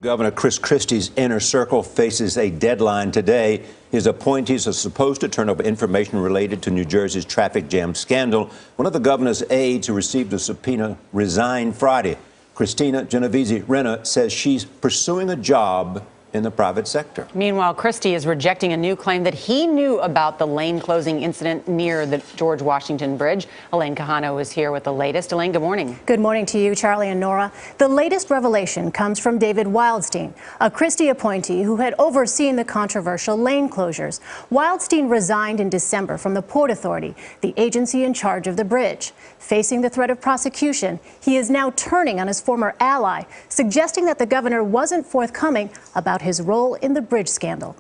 Governor Chris Christie's inner circle faces a deadline today. His appointees are supposed to turn over information related to New Jersey's traffic jam scandal. One of the governor's aides who received a subpoena resigned Friday. Christina Genovese-Renner says she's pursuing a job in the private sector. Meanwhile, Christie is rejecting a new claim that he knew about the lane closing incident near the George Washington Bridge. Elaine Kahano is here with the latest. Elaine, good morning. Good morning to you, Charlie and Nora. The latest revelation comes from David Wildstein, a Christie appointee who had overseen the controversial lane closures. Wildstein resigned in December from the Port Authority, the agency in charge of the bridge. Facing the threat of prosecution, he is now turning on his former ally, suggesting that the governor wasn't forthcoming about his role in the bridge scandal.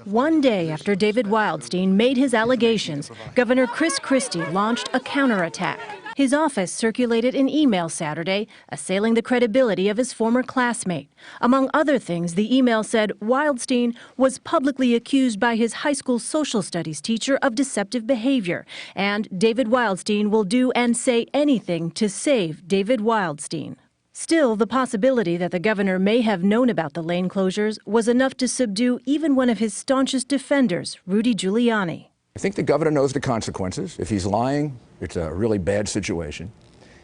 One day after David Wildstein made his allegations, Governor Chris Christie launched a counterattack. His office circulated an email Saturday assailing the credibility of his former classmate. Among other things, the email said Wildstein was publicly accused by his high school social studies teacher of deceptive behavior, and David Wildstein will do and say anything to save David Wildstein. Still, the possibility that the governor may have known about the lane closures was enough to subdue even one of his staunchest defenders, Rudy Giuliani. I think the governor knows the consequences. If he's lying, it's a really bad situation.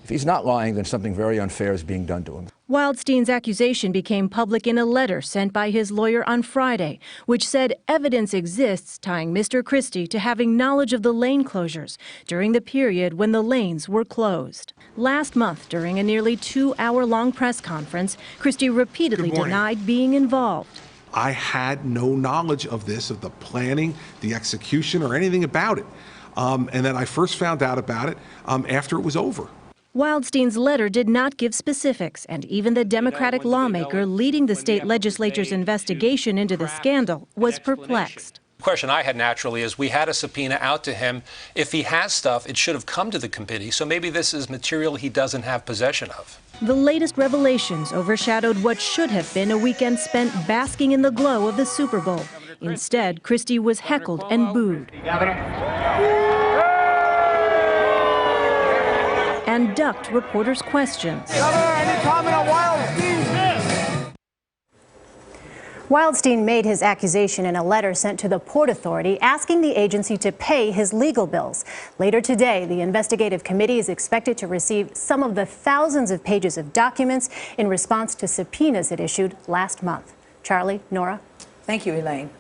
If he's not lying, then something very unfair is being done to him. Wildstein's accusation became public in a letter sent by his lawyer on Friday, which said evidence exists tying Mr. Christie to having knowledge of the lane closures during the period when the lanes were closed. Last month, during a nearly 2-hour-long press conference, Christie repeatedly denied being involved. I had no knowledge of this, of the planning, the execution, or anything about it. And then I first found out about it after it was over. Wildstein's letter did not give specifics, and even the Democratic lawmaker leading the state legislature's investigation into the scandal was perplexed. The question I had naturally is we had a subpoena out to him. If he has stuff, it should have come to the committee, so maybe this is material he doesn't have possession of. The latest revelations overshadowed what should have been a weekend spent basking in the glow of the Super Bowl. Instead, Christie was heckled and booed. And ducked reporters' questions. Any comment on Wildstein? Wildstein made his accusation in a letter sent to the Port Authority asking the agency to pay his legal bills. Later today, the investigative committee is expected to receive some of the thousands of pages of documents in response to subpoenas it issued last month. Charlie, Nora? Thank you, Elaine.